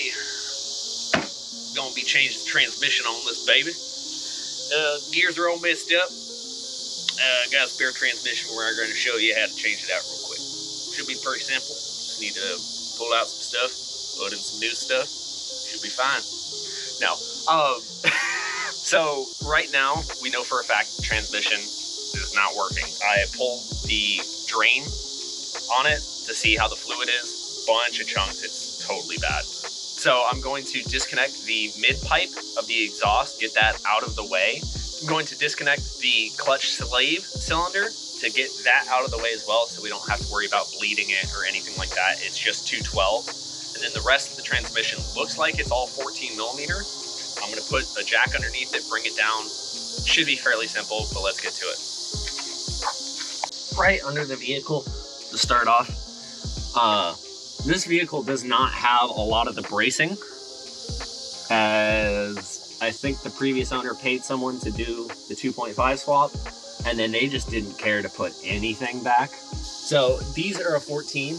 today, gonna be changing the transmission on this baby. Gears are all messed up. Got a spare transmission where I'm going to show you how to change it out real quick. Should be pretty simple. Just need to pull out some stuff, put in some new stuff. Should be fine. Now, so right now we know for a fact the transmission is not working. I pulled the drain on it to see how the fluid is. Bunch of chunks. It's totally bad. So I'm going to disconnect the mid pipe of the exhaust, get that out of the way. I'm going to disconnect the clutch slave cylinder to get that out of the way as well, so we don't have to worry about bleeding it or anything like that. It's just 212. And then the rest of the transmission looks like it's all 14 millimeter. I'm gonna put a jack underneath it, bring it down. Should be fairly simple, but let's get to it. Right under the vehicle to start off, this vehicle does not have a lot of the bracing, as I think the previous owner paid someone to do the 2.5 swap, and then they just didn't care to put anything back. So these are a 14,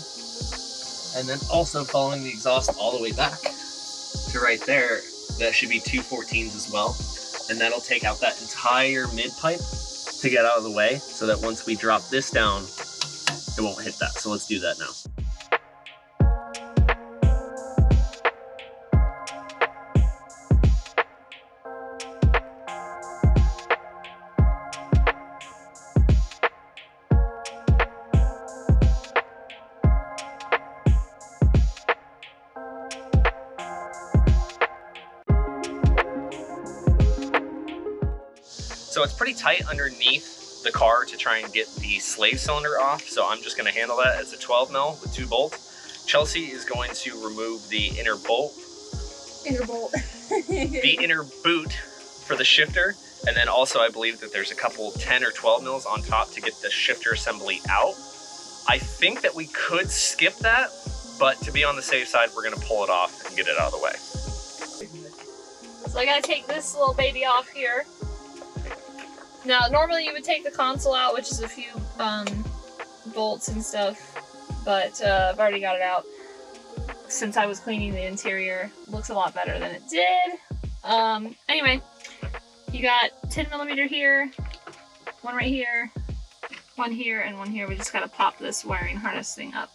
and then also following the exhaust all the way back to right there, that should be two 14s as well. And that'll take out that entire mid pipe to get out of the way, so that once we drop this down, it won't hit that. So let's do that now. So it's pretty tight underneath the car to try and get the slave cylinder off. So I'm just gonna handle that as a 12 mil with 2 bolts. Chelsea is going to remove the inner bolt. Inner bolt. The inner boot for the shifter. And then also I believe that there's a couple 10 or 12 mils on top to get the shifter assembly out. I think that we could skip that, but to be on the safe side, we're gonna pull it off and get it out of the way. So I gotta take this little baby off here. Now, normally you would take the console out, which is a few bolts and stuff, but I've already got it out. Since I was cleaning the interior, it looks a lot better than it did. Anyway, you got 10 millimeter here, one right here, one here, and one here. We just gotta pop this wiring harness thing up.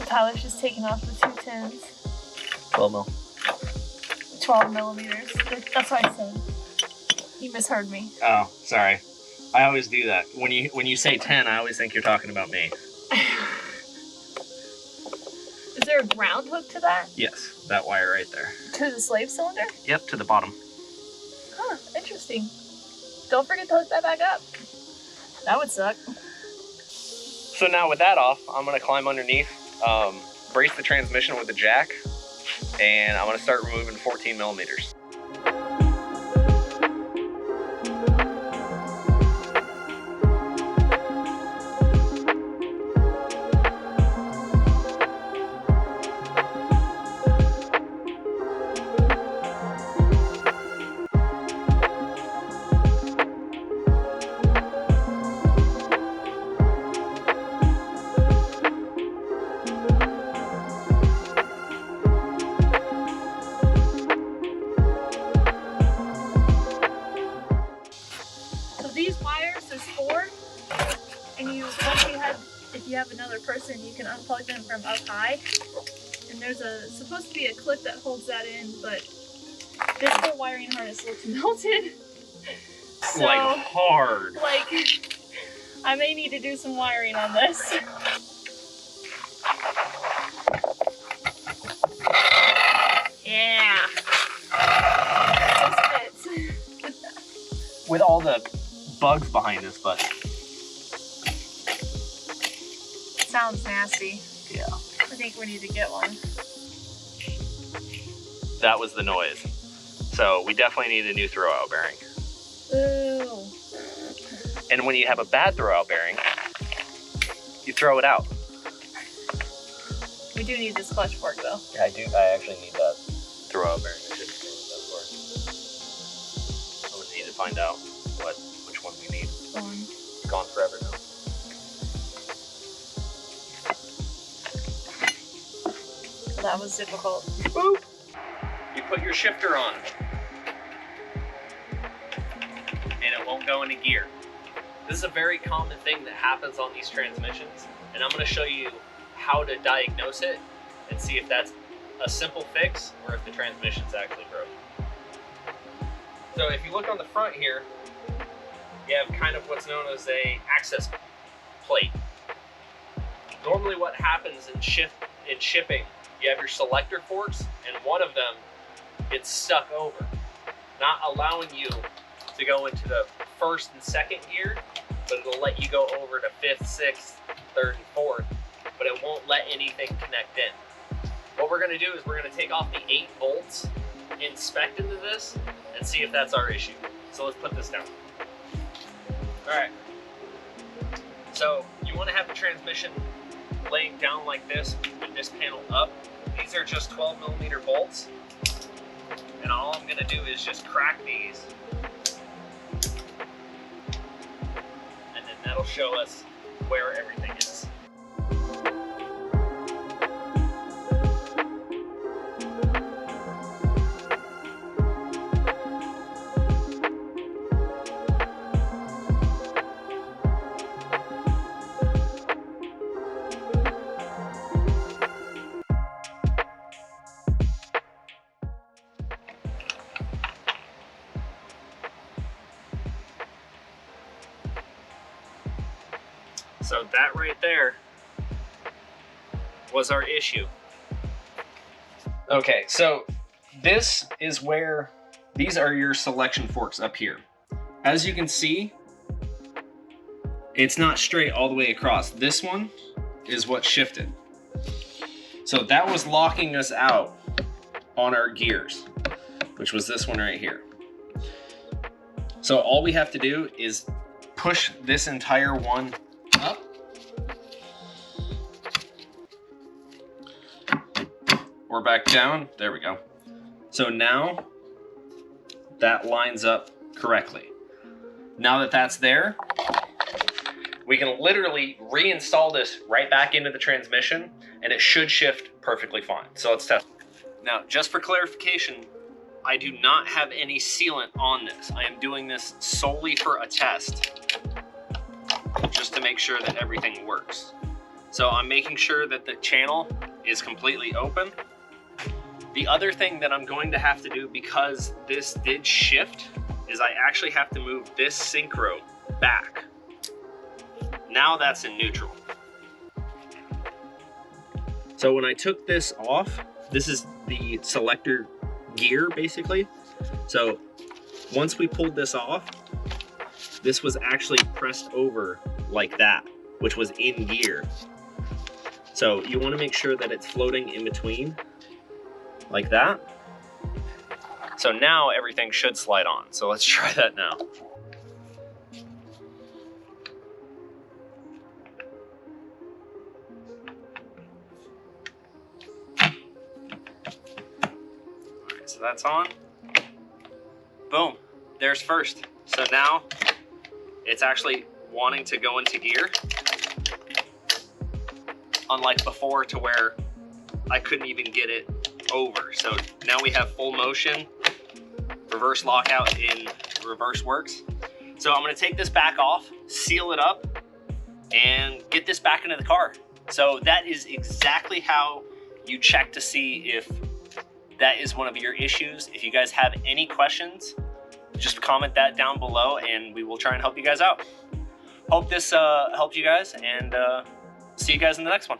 Tyler's just taking off the 210s. 12 mil. 12 millimeters. That's what I said. You misheard me. Oh, sorry. I always do that. When you say 10, I always think you're talking about me. Is there a ground hook to that? Yes, that wire right there. To the slave cylinder? Yep, to the bottom. Huh, interesting. Don't forget to hook that back up. That would suck. So now with that off, I'm gonna climb underneath, brace the transmission with the jack, and I'm gonna start removing 14 millimeters. These wires, there's 4, and if you have another person, you can unplug them from up high. And there's supposed to be a clip that holds that in, but this whole wiring harness looks melted. So, like hard. Like, I may need to do some wiring on this. Yeah. This fits. With all the bugs behind this, but sounds nasty. Yeah. I think we need to get one. That was the noise. So we definitely need a new throwout bearing. Ooh. Ooh. And when you have a bad throwout bearing, you throw it out. We do need this clutch fork though. I do. I actually need that throwout bearing. I should be that fork. I'm gonna need to find out which one we need. It's gone forever now. That was difficult. Boop. You put your shifter on, and it won't go into gear. This is a very common thing that happens on these transmissions, and I'm going to show you how to diagnose it and see if that's a simple fix or if the transmission's actually broken. So if you look on the front here, you have kind of what's known as a access plate. Normally what happens in shipping, you have your selector forks, and one of them gets stuck over, not allowing you to go into the first and second gear, but it'll let you go over to fifth, sixth, third, and fourth, but it won't let anything connect in. What we're gonna do is we're gonna take off the 8 bolts, inspect into this, and see if that's our issue. So let's put this down. All right. So you wanna have the transmission laying down like this with this panel up. These are just 12mm bolts. And all I'm gonna do is just crack these. And then that'll show us where everything is. So that right there was our issue. Okay, so this is where, these are your selection forks up here. As you can see, it's not straight all the way across. This one is what shifted. So that was locking us out on our gears, which was this one right here. So all we have to do is push this entire one up. Or back down. There we go. So now that lines up correctly. Now that that's there, we can literally reinstall this right back into the transmission and it should shift perfectly fine. So let's test. Now, just for clarification, I do not have any sealant on this. I am doing this solely for a test, just to make sure that everything works. So I'm making sure that the channel is completely open. The other thing that I'm going to have to do, because this did shift, is I actually have to move this synchro back. Now that's in neutral. So when I took this off, this is the selector gear basically. So once we pulled this off, this was actually pressed over like that, which was in gear. So you want to make sure that it's floating in between like that. So now everything should slide on. So let's try that now. Alright, so that's on. Boom, there's first. So now it's actually wanting to go into gear. Unlike before, to where I couldn't even get it over. So now we have full motion. Reverse lockout in reverse works. So I'm going to take this back off, seal it up, and get this back into the car. So that is exactly how you check to see if that is one of your issues. If you guys have any questions, just comment that down below and we will try and help you guys out. Hope this helped you guys, and see you guys in the next one.